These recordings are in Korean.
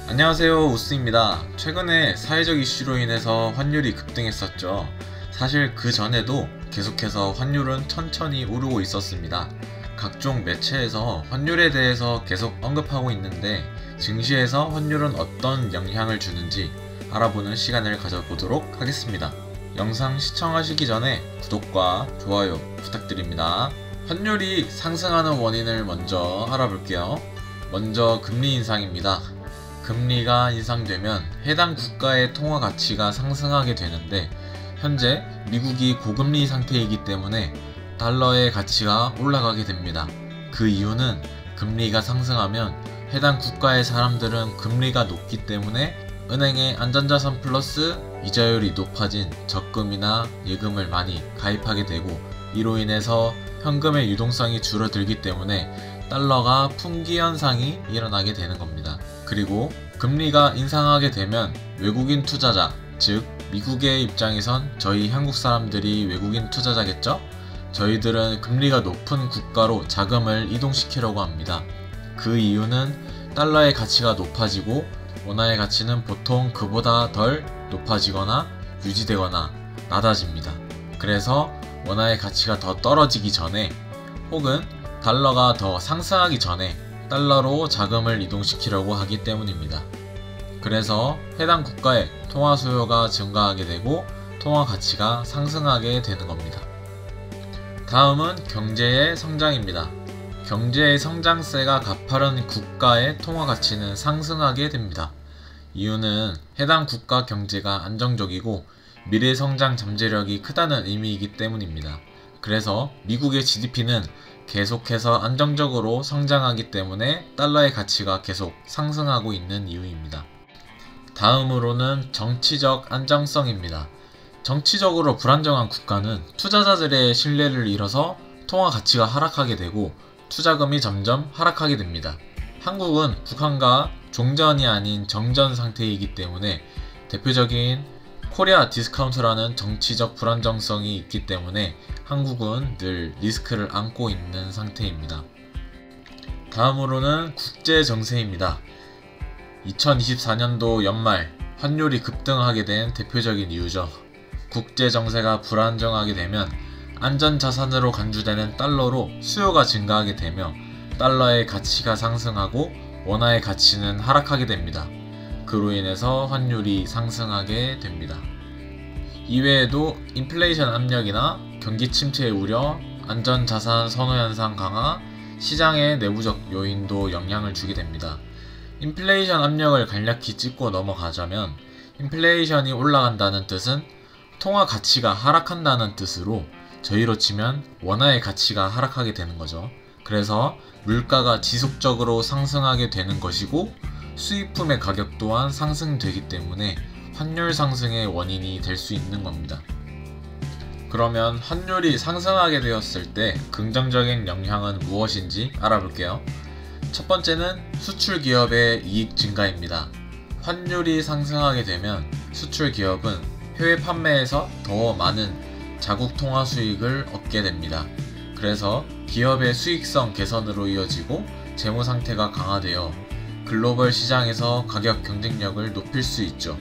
안녕하세요, 우스입니다. 최근에 사회적 이슈로 인해서 환율이 급등했었죠. 사실 그 전에도 계속해서 환율은 천천히 오르고 있었습니다. 각종 매체에서 환율에 대해서 계속 언급하고 있는데 증시에서 환율은 어떤 영향을 주는지 알아보는 시간을 가져보도록 하겠습니다. 영상 시청하시기 전에 구독과 좋아요 부탁드립니다. 환율이 상승하는 원인을 먼저 알아볼게요. 먼저 금리 인상입니다. 금리가 인상되면 해당 국가의 통화 가치가 상승하게 되는데 현재 미국이 고금리 상태이기 때문에 달러의 가치가 올라가게 됩니다. 그 이유는 금리가 상승하면 해당 국가의 사람들은 금리가 높기 때문에 은행의 안전자산 플러스 이자율이 높아진 적금이나 예금을 많이 가입하게 되고 이로 인해서 현금의 유동성이 줄어들기 때문에 달러가 풍기 현상이 일어나게 되는 겁니다. 그리고 금리가 인상하게 되면 외국인 투자자, 즉 미국의 입장에선 저희 한국 사람들이 외국인 투자자겠죠? 저희들은 금리가 높은 국가로 자금을 이동시키려고 합니다. 그 이유는 달러의 가치가 높아지고 원화의 가치는 보통 그보다 덜 높아지거나 유지되거나 낮아집니다. 그래서 원화의 가치가 더 떨어지기 전에 혹은 달러가 더 상승하기 전에 달러로 자금을 이동시키려고 하기 때문입니다. 그래서 해당 국가의 통화 수요가 증가하게 되고 통화 가치가 상승하게 되는 겁니다. 다음은 경제의 성장입니다. 경제의 성장세가 가파른 국가의 통화 가치는 상승하게 됩니다. 이유는 해당 국가 경제가 안정적이고 미래 성장 잠재력이 크다는 의미이기 때문입니다. 그래서 미국의 GDP는 계속해서 안정적으로 성장하기 때문에 달러의 가치가 계속 상승하고 있는 이유입니다. 다음으로는 정치적 안정성입니다. 정치적으로 불안정한 국가는 투자자들의 신뢰를 잃어서 통화 가치가 하락하게 되고 투자금이 점점 하락하게 됩니다. 한국은 북한과 종전이 아닌 정전 상태이기 때문에 대표적인 코리아 디스카운트라는 정치적 불안정성이 있기 때문에 한국은 늘 리스크를 안고 있는 상태입니다. 다음으로는 국제 정세입니다. 2024년도 연말 환율이 급등하게 된 대표적인 이유죠. 국제 정세가 불안정하게 되면 안전자산으로 간주되는 달러로 수요가 증가하게 되며 달러의 가치가 상승하고 원화의 가치는 하락하게 됩니다. 그로 인해서 환율이 상승하게 됩니다. 이외에도 인플레이션 압력이나 경기 침체의 우려, 안전자산 선호 현상 강화, 시장의 내부적 요인도 영향을 주게 됩니다. 인플레이션 압력을 간략히 짚고 넘어가자면 인플레이션이 올라간다는 뜻은 통화 가치가 하락한다는 뜻으로 저희로 치면 원화의 가치가 하락하게 되는 거죠. 그래서 물가가 지속적으로 상승하게 되는 것이고 수입품의 가격 또한 상승되기 때문에 환율 상승의 원인이 될 수 있는 겁니다. 그러면 환율이 상승하게 되었을 때 긍정적인 영향은 무엇인지 알아볼게요. 첫 번째는 수출 기업의 이익 증가입니다. 환율이 상승하게 되면 수출 기업은 해외 판매에서 더 많은 자국 통화 수익을 얻게 됩니다. 그래서 기업의 수익성 개선으로 이어지고 재무 상태가 강화되어 글로벌 시장에서 가격 경쟁력을 높일 수 있죠.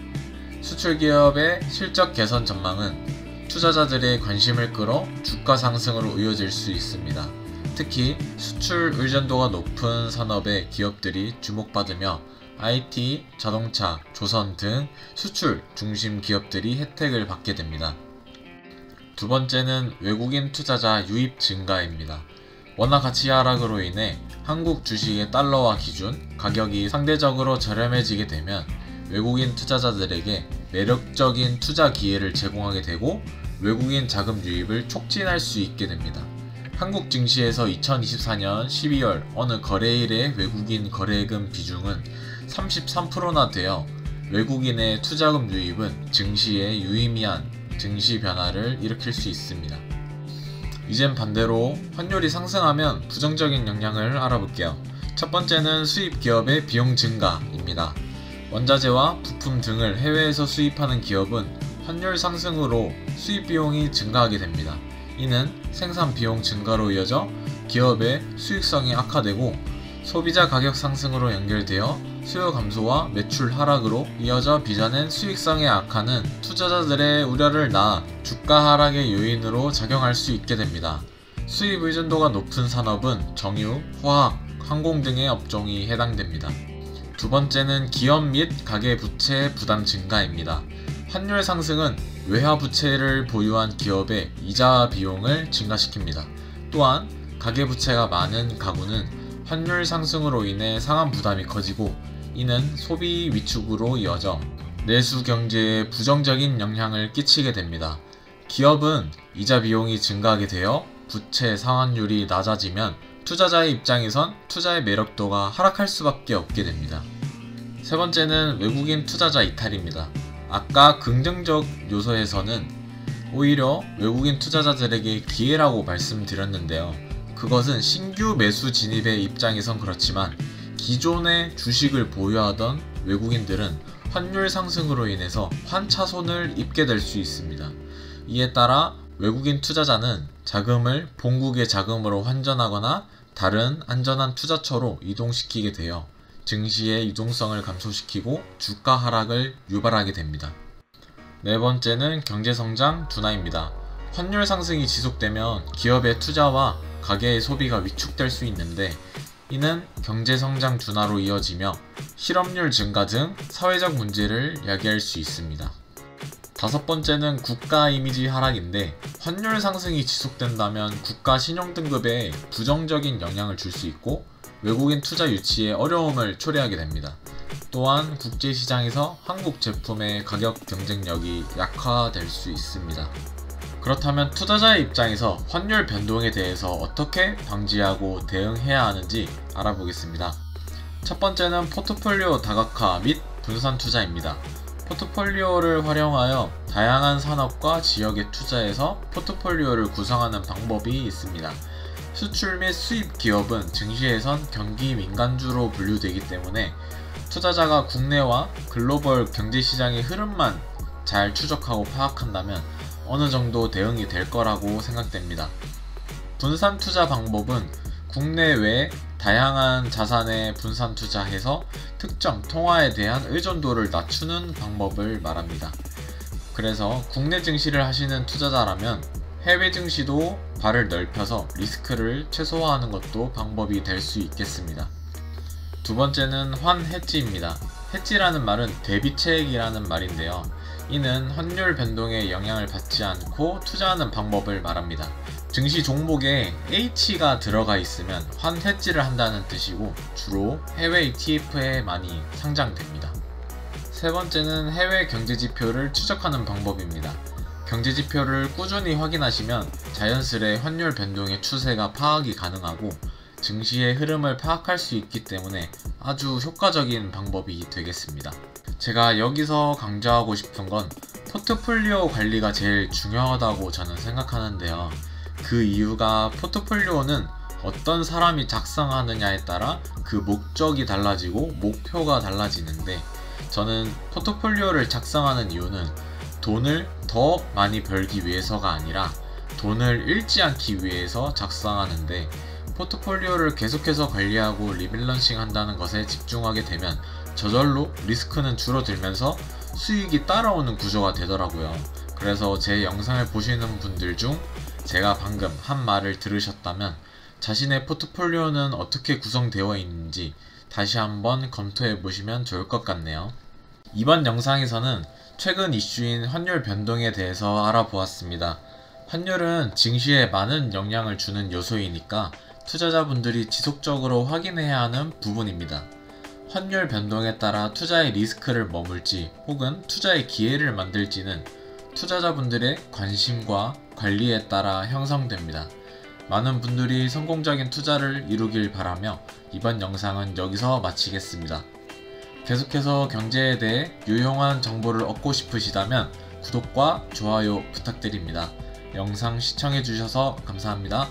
수출 기업의 실적 개선 전망은 투자자들의 관심을 끌어 주가 상승으로 이어질 수 있습니다. 특히 수출 의존도가 높은 산업의 기업들이 주목받으며 IT, 자동차, 조선 등 수출 중심 기업들이 혜택을 받게 됩니다. 두 번째는 외국인 투자자 유입 증가입니다. 원화 가치 하락으로 인해 한국 주식의 달러화 기준 가격이 상대적으로 저렴해지게 되면 외국인 투자자들에게 매력적인 투자 기회를 제공하게 되고 외국인 자금 유입을 촉진할 수 있게 됩니다. 한국 증시에서 2024년 12월 어느 거래일의 외국인 거래금 비중은 33%나 되어 외국인의 투자금 유입은 증시에 유의미한 증시 변화를 일으킬 수 있습니다. 이젠 반대로 환율이 상승하면 부정적인 영향을 알아볼게요. 첫 번째는 수입 기업의 비용 증가입니다. 원자재와 부품 등을 해외에서 수입하는 기업은 환율 상승으로 수입 비용이 증가하게 됩니다. 이는 생산 비용 증가로 이어져 기업의 수익성이 악화되고 소비자 가격 상승으로 연결되어 수요 감소와 매출 하락으로 이어져 빚어낸 수익성의 악화는 투자자들의 우려를 낳아 주가 하락의 요인으로 작용할 수 있게 됩니다. 수입 의존도가 높은 산업은 정유, 화학, 항공 등의 업종이 해당됩니다. 두 번째는 기업 및 가계부채 부담 증가입니다. 환율 상승은 외화부채를 보유한 기업의 이자 비용을 증가시킵니다. 또한 가계부채가 많은 가구는 환율 상승으로 인해 상환 부담이 커지고 이는 소비 위축으로 이어져 내수 경제에 부정적인 영향을 끼치게 됩니다. 기업은 이자 비용이 증가하게 되어 부채 상환율이 낮아지면 투자자의 입장에선 투자의 매력도가 하락할 수밖에 없게 됩니다. 세 번째는 외국인 투자자 이탈입니다. 아까 긍정적 요소에서는 오히려 외국인 투자자들에게 기회라고 말씀드렸는데요. 그것은 신규 매수 진입의 입장에선 그렇지만 기존의 주식을 보유하던 외국인들은 환율 상승으로 인해서 환차손을 입게 될 수 있습니다. 이에 따라 외국인 투자자는 자금을 본국의 자금으로 환전하거나 다른 안전한 투자처로 이동시키게 되어 증시의 유동성을 감소시키고 주가 하락을 유발하게 됩니다. 네 번째는 경제성장 둔화입니다. 환율 상승이 지속되면 기업의 투자와 가계의 소비가 위축될 수 있는데 이는 경제성장 둔화로 이어지며 실업률 증가 등 사회적 문제를 야기할 수 있습니다. 다섯 번째는 국가 이미지 하락인데 환율 상승이 지속된다면 국가 신용등급에 부정적인 영향을 줄 수 있고 외국인 투자 유치에 어려움을 초래하게 됩니다. 또한 국제시장에서 한국 제품의 가격 경쟁력이 약화될 수 있습니다. 그렇다면 투자자의 입장에서 환율 변동에 대해서 어떻게 방지하고 대응해야 하는지 알아보겠습니다. 첫 번째는 포트폴리오 다각화 및 분산 투자입니다. 포트폴리오를 활용하여 다양한 산업과 지역에 투자해서 포트폴리오를 구성하는 방법이 있습니다. 수출 및 수입 기업은 증시에선 경기 민간주로 분류되기 때문에 투자자가 국내와 글로벌 경제시장의 흐름만 잘 추적하고 파악한다면 어느 정도 대응이 될 거라고 생각됩니다. 분산 투자 방법은 국내외 다양한 자산에 분산 투자해서 특정 통화에 대한 의존도를 낮추는 방법을 말합니다. 그래서 국내 증시를 하시는 투자자라면 해외 증시도 발을 넓혀서 리스크를 최소화하는 것도 방법이 될 수 있겠습니다. 두 번째는 환해지입니다. 해지라는 말은 대비채액이라는 말인데요. 이는 환율 변동에 영향을 받지 않고 투자하는 방법을 말합니다. 증시 종목에 H가 들어가 있으면 환해지를 한다는 뜻이고 주로 해외 ETF에 많이 상장됩니다. 세 번째는 해외 경제지표를 추적하는 방법입니다. 경제지표를 꾸준히 확인하시면 자연스레 환율 변동의 추세가 파악이 가능하고 증시의 흐름을 파악할 수 있기 때문에 아주 효과적인 방법이 되겠습니다. 제가 여기서 강조하고 싶은 건 포트폴리오 관리가 제일 중요하다고 저는 생각하는데요. 그 이유가 포트폴리오는 어떤 사람이 작성하느냐에 따라 그 목적이 달라지고 목표가 달라지는데 저는 포트폴리오를 작성하는 이유는 돈을 더 많이 벌기 위해서가 아니라 돈을 잃지 않기 위해서 작성하는데 포트폴리오를 계속해서 관리하고 리밸런싱 한다는 것에 집중하게 되면 저절로 리스크는 줄어들면서 수익이 따라오는 구조가 되더라고요. 그래서 제 영상을 보시는 분들 중 제가 방금 한 말을 들으셨다면 자신의 포트폴리오는 어떻게 구성되어 있는지 다시 한번 검토해 보시면 좋을 것 같네요. 이번 영상에서는 최근 이슈인 환율 변동에 대해서 알아보았습니다. 환율은 증시에 많은 영향을 주는 요소이니까 투자자분들이 지속적으로 확인해야 하는 부분입니다. 환율 변동에 따라 투자의 리스크를 머물지 혹은 투자의 기회를 만들지는 투자자분들의 관심과 관리에 따라 형성됩니다. 많은 분들이 성공적인 투자를 이루길 바라며 이번 영상은 여기서 마치겠습니다. 계속해서 경제에 대해 유용한 정보를 얻고 싶으시다면 구독과 좋아요 부탁드립니다. 영상 시청해주셔서 감사합니다.